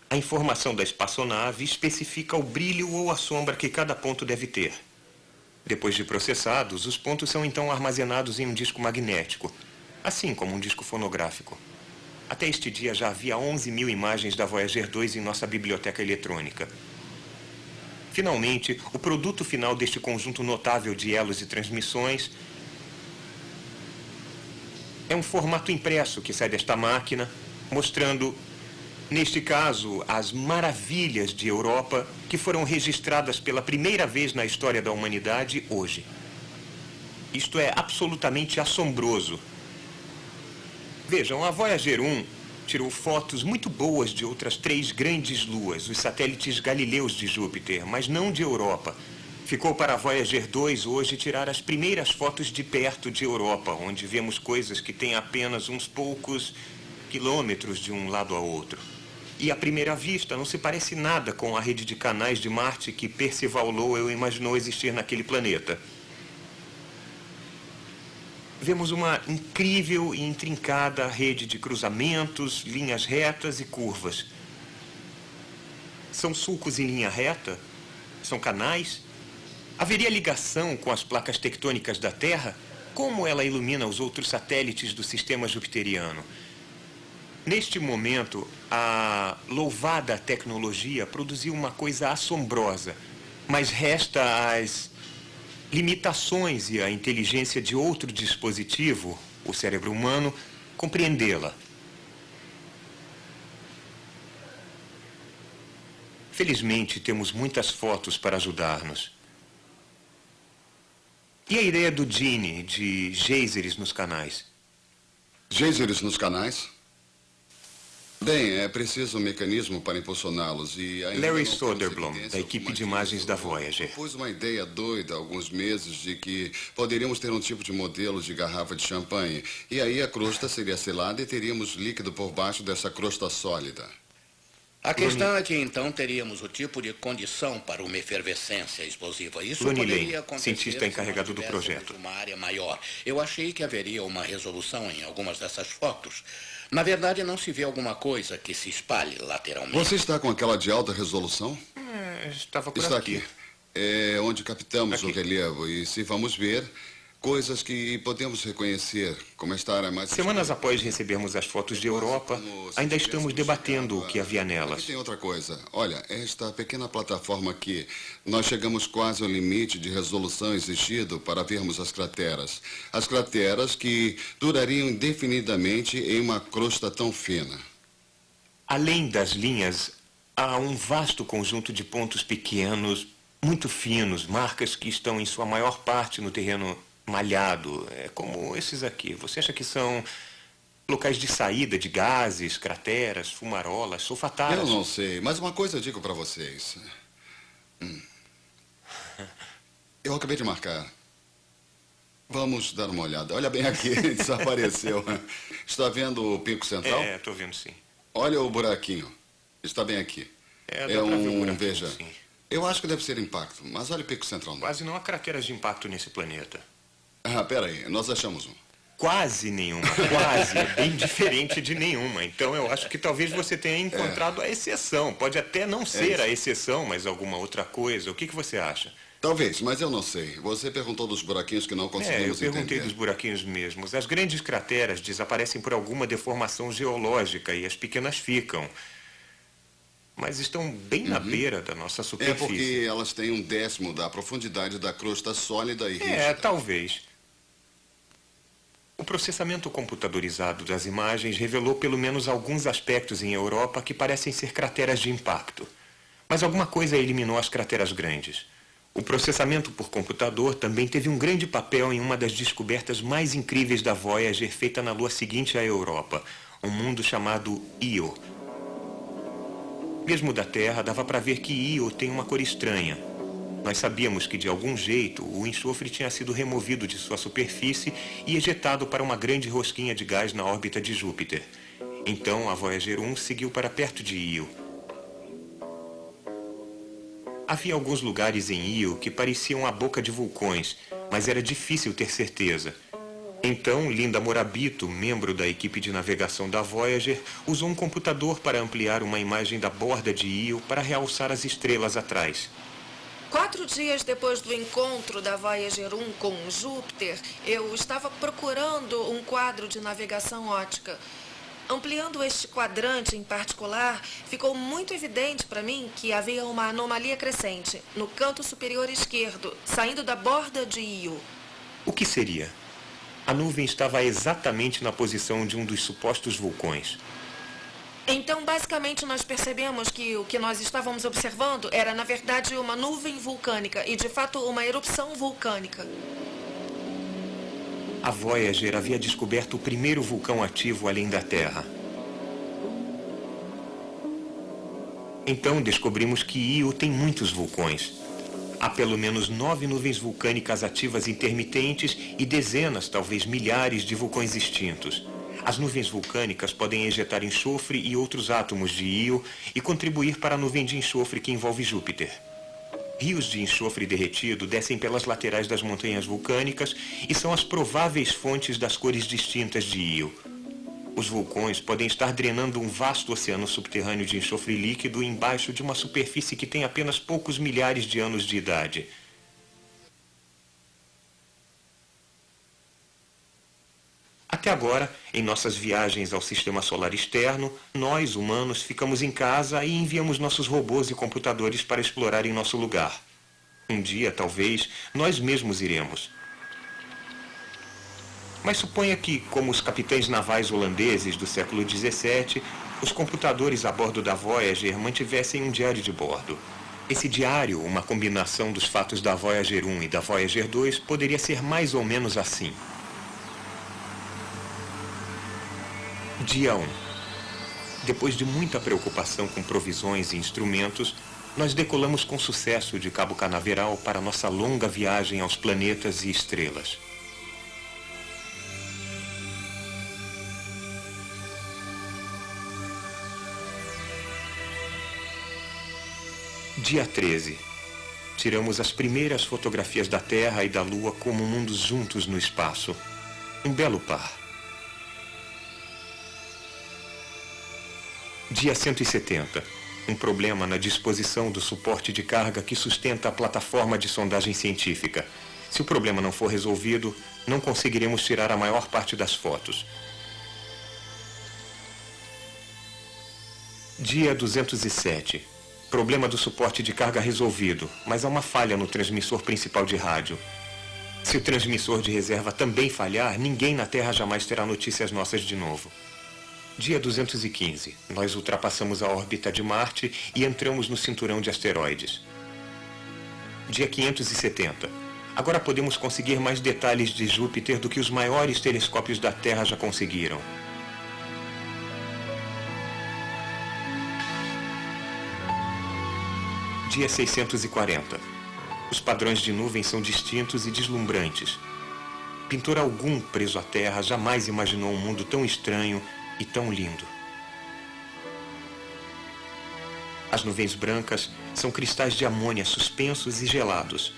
A informação da espaçonave especifica o brilho ou a sombra que cada ponto deve ter. Depois de processados, os pontos são então armazenados em um disco magnético, assim como um disco fonográfico. Até este dia já havia 11 mil imagens da Voyager 2 em nossa biblioteca eletrônica. Finalmente, o produto final deste conjunto notável de elos e transmissões é um formato impresso que sai desta máquina, mostrando, neste caso, as maravilhas de Europa que foram registradas pela primeira vez na história da humanidade hoje. Isto é absolutamente assombroso. Vejam, a Voyager 1 tirou fotos muito boas de outras 3 grandes luas, os satélites galileus de Júpiter, mas não de Europa. Ficou para a Voyager 2 hoje tirar as primeiras fotos de perto de Europa, onde vemos coisas que têm apenas uns poucos quilômetros de um lado ao outro. E à primeira vista não se parece nada com a rede de canais de Marte que Percival Lowell imaginou existir naquele planeta. Vemos uma incrível e intrincada rede de cruzamentos, linhas retas e curvas. São sulcos em linha reta? São canais? Haveria ligação com as placas tectônicas da Terra? Como ela ilumina os outros satélites do sistema jupiteriano? Neste momento, a louvada tecnologia produziu uma coisa assombrosa, mas resta as limitações e a inteligência de outro dispositivo, o cérebro humano, compreendê-la. Felizmente, temos muitas fotos para ajudar-nos. E a ideia do Gene, de geysers nos canais? Geysers nos canais? Bem, é preciso um mecanismo para impulsioná-los e ainda Larry não temos Soderblom, evidências da equipe de alguma imagens da disso. Voyager. Pus uma ideia doida há alguns meses de que poderíamos ter um tipo de modelo de garrafa de champanhe. E aí a crosta seria selada e teríamos líquido por baixo dessa crosta sólida. A questão é que então teríamos o tipo de condição para uma efervescência explosiva. Isso Lonnie poderia Lane, acontecer cientista se encarregado nós do tivéssemos projeto. uma área maior. Eu achei que haveria uma resolução em algumas dessas fotos. Na verdade, não se vê alguma coisa que se espalhe lateralmente. Você está com aquela de alta resolução? Estava por Está aqui. aqui. É onde captamos Aqui. o relevo. E se vamos ver, coisas que podemos reconhecer, como esta área mais... Semanas escura. após recebermos as fotos de Europa, ainda estamos debatendo o que havia Aqui nelas. tem outra coisa. Olha, esta pequena plataforma aqui, nós chegamos quase ao limite de resolução exigido para vermos as crateras. As crateras que durariam indefinidamente em uma crosta tão fina. Além das linhas, há um vasto conjunto de pontos pequenos, muito finos, marcas que estão em sua maior parte no terreno malhado, como esses aqui. Você acha que são locais de saída de gases, crateras, fumarolas, sulfataras? Eu não sei, mas uma coisa eu digo para vocês. Eu acabei de marcar. Vamos dar uma olhada. Olha bem aqui, desapareceu. Está vendo o pico central? Estou vendo sim. Olha o buraquinho. Está bem aqui. Dá pra ver o buraquinho, veja. sim. Eu acho que deve ser impacto, mas olha o pico central. Quase não há crateras de impacto nesse planeta. Peraí, nós achamos um. Quase nenhuma, quase. É bem diferente de nenhuma. Então eu acho que talvez você tenha encontrado a exceção. Pode até não ser a exceção, mas alguma outra coisa. O que você acha? Talvez, mas eu não sei. Você perguntou dos buraquinhos que não Eu conseguimos perguntei entender. dos buraquinhos mesmos. As grandes crateras desaparecem por alguma deformação geológica e as pequenas ficam. Mas estão bem na beira da nossa É superfície. porque elas têm 1/10 da profundidade da crosta sólida e rígida. Talvez. O processamento computadorizado das imagens revelou pelo menos alguns aspectos em Europa que parecem ser crateras de impacto. Mas alguma coisa eliminou as crateras grandes. O processamento por computador também teve um grande papel em uma das descobertas mais incríveis da Voyager feita na lua seguinte à Europa, um mundo chamado Io. Mesmo da Terra, dava para ver que Io tem uma cor estranha. Nós sabíamos que, de algum jeito, o enxofre tinha sido removido de sua superfície e ejetado para uma grande rosquinha de gás na órbita de Júpiter. Então, a Voyager 1 seguiu para perto de Io. Havia alguns lugares em Io que pareciam a boca de vulcões, mas era difícil ter certeza. Então, Linda Morabito, membro da equipe de navegação da Voyager, usou um computador para ampliar uma imagem da borda de Io para realçar as estrelas atrás. 4 dias depois do encontro da Voyager 1 com Júpiter, eu estava procurando um quadro de navegação ótica. Ampliando este quadrante em particular, ficou muito evidente para mim que havia uma anomalia crescente no canto superior esquerdo, saindo da borda de Io. O que seria? A nuvem estava exatamente na posição de um dos supostos vulcões. Então, basicamente, nós percebemos que o que nós estávamos observando era, na verdade, uma nuvem vulcânica e, de fato, uma erupção vulcânica. A Voyager havia descoberto o primeiro vulcão ativo além da Terra. Então descobrimos que Io tem muitos vulcões. Há pelo menos 9 nuvens vulcânicas ativas intermitentes e dezenas, talvez milhares, de vulcões extintos. As nuvens vulcânicas podem ejetar enxofre e outros átomos de Io e contribuir para a nuvem de enxofre que envolve Júpiter. Rios de enxofre derretido descem pelas laterais das montanhas vulcânicas e são as prováveis fontes das cores distintas de Io. Os vulcões podem estar drenando um vasto oceano subterrâneo de enxofre líquido embaixo de uma superfície que tem apenas poucos milhares de anos de idade. Até agora, em nossas viagens ao sistema solar externo, nós, humanos, ficamos em casa e enviamos nossos robôs e computadores para explorarem nosso lugar. Um dia, talvez, nós mesmos iremos. Mas suponha que, como os capitães navais holandeses do século XVII, os computadores a bordo da Voyager mantivessem um diário de bordo. Esse diário, uma combinação dos fatos da Voyager 1 e da Voyager 2, poderia ser mais ou menos assim. Dia 1. Depois de muita preocupação com provisões e instrumentos, nós decolamos com sucesso de Cabo Canaveral para nossa longa viagem aos planetas e estrelas. Dia 13. Tiramos as primeiras fotografias da Terra e da Lua como mundos juntos no espaço. Um belo par. Dia 170. Um problema na disposição do suporte de carga que sustenta a plataforma de sondagem científica. Se o problema não for resolvido, não conseguiremos tirar a maior parte das fotos. Dia 207. Problema do suporte de carga resolvido, mas há uma falha no transmissor principal de rádio. Se o transmissor de reserva também falhar, ninguém na Terra jamais terá notícias nossas de novo. Dia 215. Nós ultrapassamos a órbita de Marte e entramos no cinturão de asteroides. Dia 570. Agora podemos conseguir mais detalhes de Júpiter do que os maiores telescópios da Terra já conseguiram. Dia 640. Os padrões de nuvem são distintos e deslumbrantes. Pintor algum preso à Terra jamais imaginou um mundo tão estranho e tão lindo. As nuvens brancas são cristais de amônia suspensos e gelados.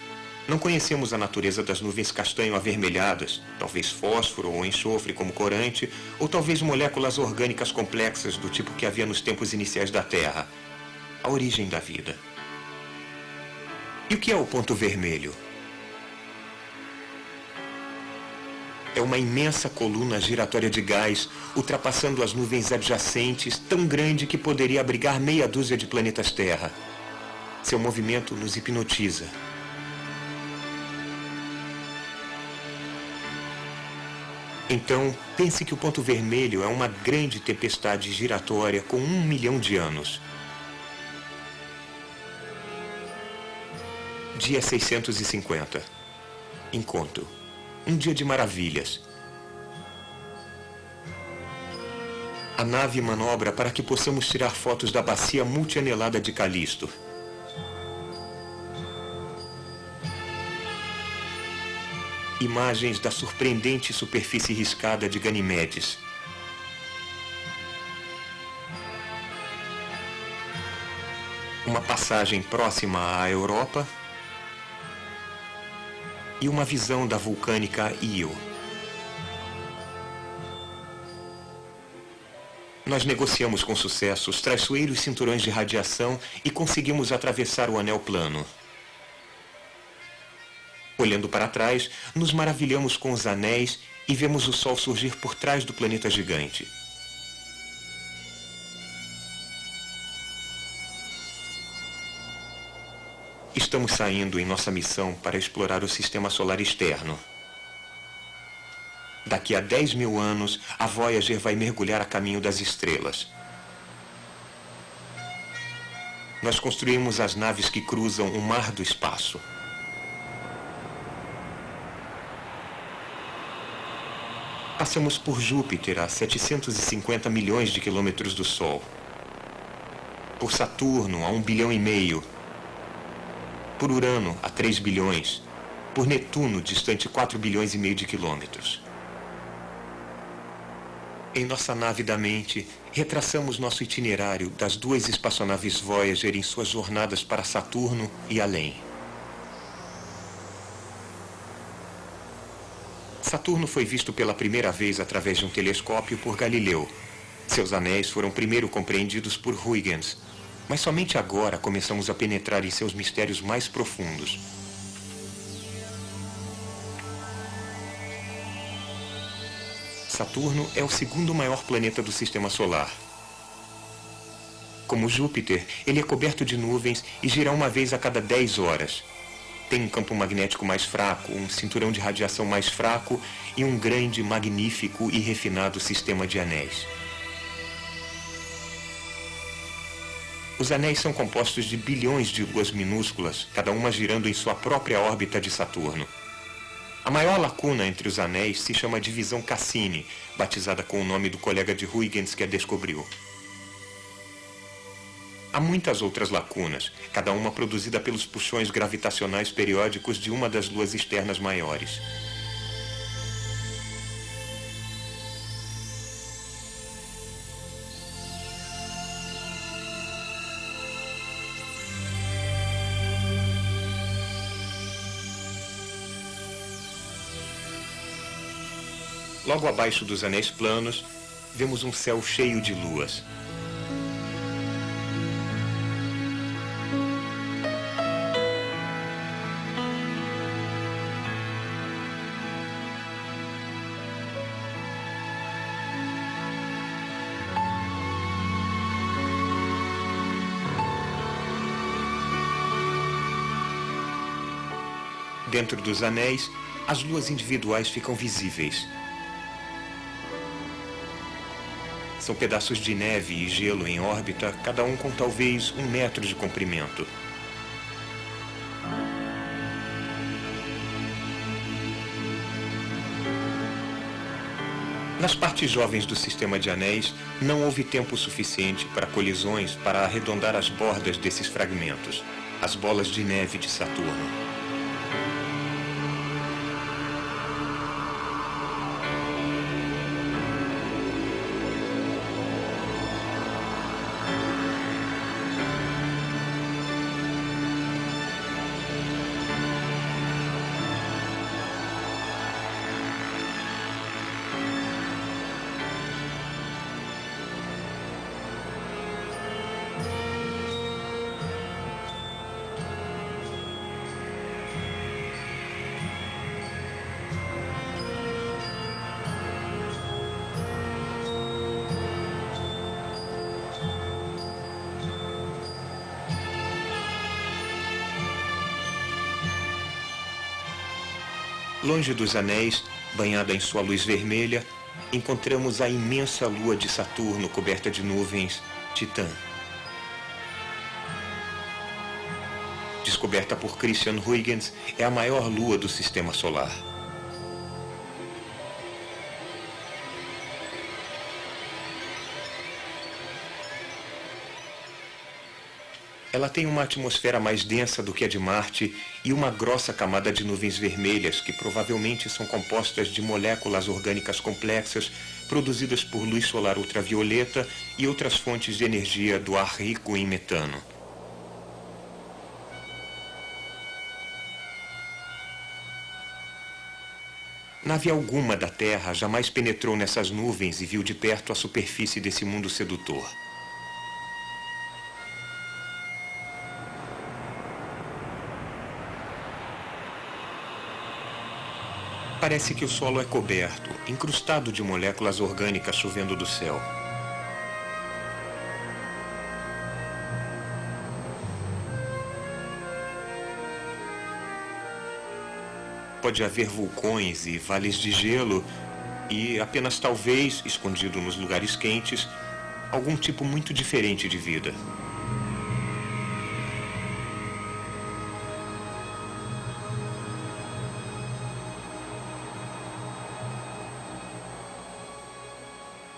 Não conhecemos a natureza das nuvens castanho-avermelhadas, talvez fósforo ou enxofre como corante, ou talvez moléculas orgânicas complexas do tipo que havia nos tempos iniciais da Terra. A origem da vida. E o que é o ponto vermelho? É uma imensa coluna giratória de gás, ultrapassando as nuvens adjacentes, tão grande que poderia abrigar meia dúzia de planetas Terra. Seu movimento nos hipnotiza. Então, pense que o ponto vermelho é uma grande tempestade giratória com 1 milhão de anos. Dia 650. Encontro. Um dia de maravilhas. A nave manobra para que possamos tirar fotos da bacia multianelada de Calisto. Imagens da surpreendente superfície riscada de Ganimedes. uma passagem próxima à Europa e uma visão da vulcânica Io. Nós negociamos com sucesso os traiçoeiros cinturões de radiação e conseguimos atravessar o anel plano. Olhando para trás, nos maravilhamos com os anéis e vemos o Sol surgir por trás do planeta gigante. Estamos saindo em nossa missão para explorar o sistema solar externo. Daqui a 10.000 anos, a Voyager vai mergulhar a caminho das estrelas. Nós construímos as naves que cruzam o mar do espaço. Passamos por Júpiter a 750 milhões de quilômetros do Sol. Por Saturno a 1,5 bilhão. Por Urano a 3 bilhões. Por Netuno, distante 4,5 bilhões de quilômetros. Em nossa nave da mente, retraçamos nosso itinerário das 2 espaçonaves Voyager em suas jornadas para Saturno e além. Saturno foi visto pela primeira vez através de um telescópio por Galileu. Seus anéis foram primeiro compreendidos por Huygens, mas somente agora começamos a penetrar em seus mistérios mais profundos. Saturno é o segundo maior planeta do Sistema Solar. Como Júpiter, ele é coberto de nuvens e gira uma vez a cada 10 horas. Tem um campo magnético mais fraco, um cinturão de radiação mais fraco e um grande, magnífico e refinado sistema de anéis. Os anéis são compostos de bilhões de luas minúsculas, cada uma girando em sua própria órbita de Saturno. A maior lacuna entre os anéis se chama divisão Cassini, batizada com o nome do colega de Huygens que a descobriu. Há muitas outras lacunas, cada uma produzida pelos puxões gravitacionais periódicos de uma das luas externas maiores. Logo abaixo dos anéis planos, vemos um céu cheio de luas. Dentro dos anéis, as luas individuais ficam visíveis. São pedaços de neve e gelo em órbita, cada um com talvez 1 metro de comprimento. Nas partes jovens do sistema de anéis, não houve tempo suficiente para colisões para arredondar as bordas desses fragmentos, as bolas de neve de Saturno. Longe dos anéis, banhada em sua luz vermelha, encontramos a imensa lua de Saturno coberta de nuvens, Titã. Descoberta por Christian Huygens, é a maior lua do Sistema Solar. Ela tem uma atmosfera mais densa do que a de Marte e uma grossa camada de nuvens vermelhas que provavelmente são compostas de moléculas orgânicas complexas produzidas por luz solar ultravioleta e outras fontes de energia do ar rico em metano. Nave alguma da Terra jamais penetrou nessas nuvens e viu de perto a superfície desse mundo sedutor. Parece que o solo é coberto, incrustado de moléculas orgânicas chovendo do céu. Pode haver vulcões e vales de gelo e apenas talvez, escondido nos lugares quentes, algum tipo muito diferente de vida.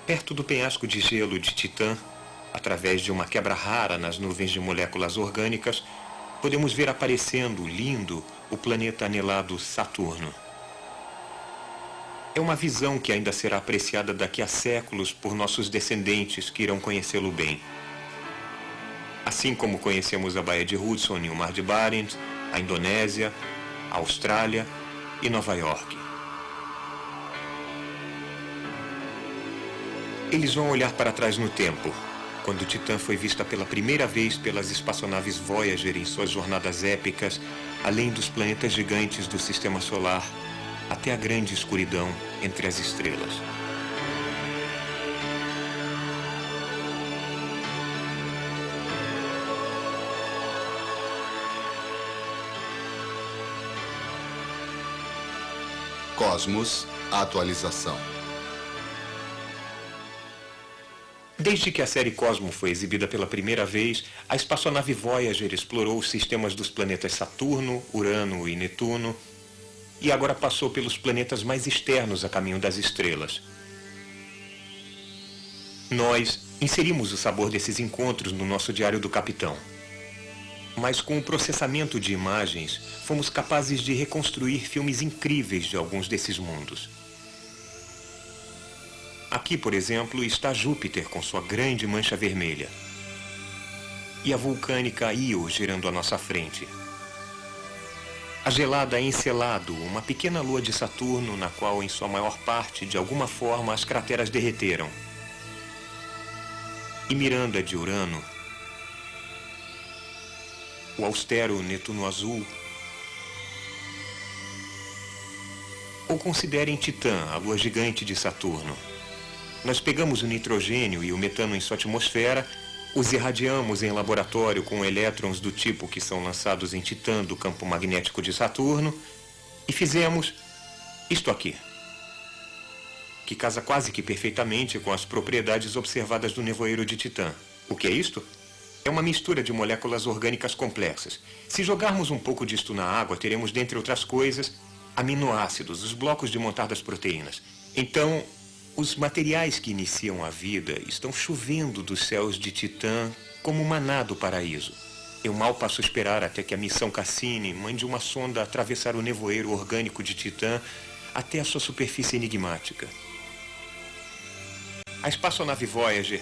Perto do penhasco de gelo de Titã, através de uma quebra rara nas nuvens de moléculas orgânicas, podemos ver aparecendo, lindo, o planeta anelado Saturno. É uma visão que ainda será apreciada daqui a séculos por nossos descendentes que irão conhecê-lo bem. Assim como conhecemos a Baía de Hudson e o Mar de Barents, a Indonésia, a Austrália e Nova York. Eles vão olhar para trás no tempo, quando Titã foi vista pela primeira vez pelas espaçonaves Voyager em suas jornadas épicas, além dos planetas gigantes do Sistema Solar, até a grande escuridão entre as estrelas. Cosmos, atualização. Desde que a série Cosmo foi exibida pela primeira vez, a espaçonave Voyager explorou os sistemas dos planetas Saturno, Urano e Netuno, e agora passou pelos planetas mais externos a caminho das estrelas. Nós inserimos o sabor desses encontros no nosso Diário do Capitão. Mas com o processamento de imagens, fomos capazes de reconstruir filmes incríveis de alguns desses mundos. Aqui, por exemplo, está Júpiter com sua grande mancha vermelha. E a vulcânica Io girando à nossa frente. A gelada Encelado, uma pequena lua de Saturno na qual, em sua maior parte, de alguma forma, as crateras derreteram. E Miranda de Urano. O austero Netuno Azul. Ou considerem Titã, a lua gigante de Saturno. Nós pegamos o nitrogênio e o metano em sua atmosfera, os irradiamos em laboratório com elétrons do tipo que são lançados em Titã do campo magnético de Saturno e fizemos isto aqui, que casa quase que perfeitamente com as propriedades observadas do nevoeiro de Titã. O que é isto? É uma mistura de moléculas orgânicas complexas. Se jogarmos um pouco disto na água, teremos, dentre outras coisas, aminoácidos, os blocos de montar das proteínas. Então, os materiais que iniciam a vida estão chovendo dos céus de Titã como maná do paraíso. Eu mal passo a esperar até que a missão Cassini mande uma sonda atravessar o nevoeiro orgânico de Titã até a sua superfície enigmática. A espaçonave Voyager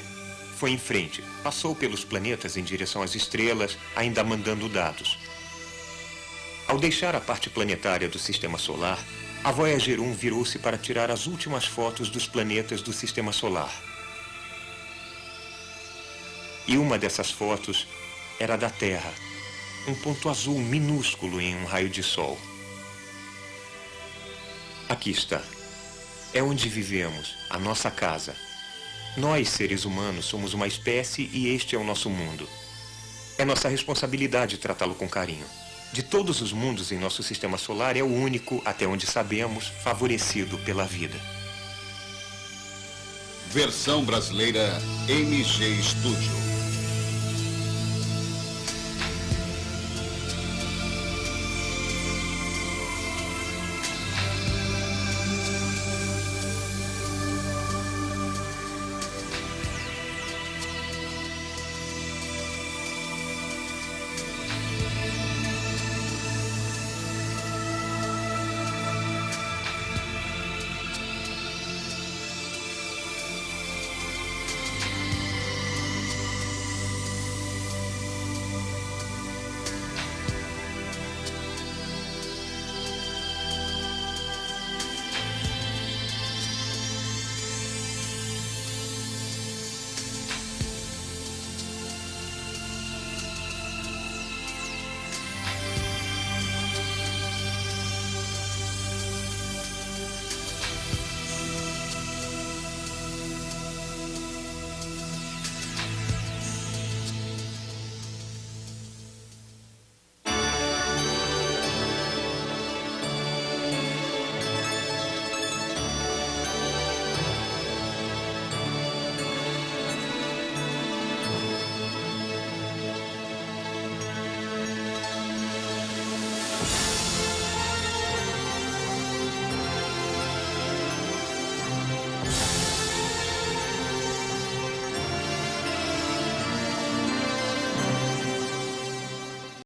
foi em frente, passou pelos planetas em direção às estrelas, ainda mandando dados. Ao deixar a parte planetária do Sistema Solar, a Voyager 1 virou-se para tirar as últimas fotos dos planetas do Sistema Solar. E uma dessas fotos era da Terra, um ponto azul minúsculo em um raio de sol. Aqui está. É onde vivemos, a nossa casa. Nós, seres humanos, somos uma espécie e este é o nosso mundo. É nossa responsabilidade tratá-lo com carinho. De todos os mundos em nosso sistema solar, é o único, até onde sabemos, favorecido pela vida. Versão brasileira MG Studio.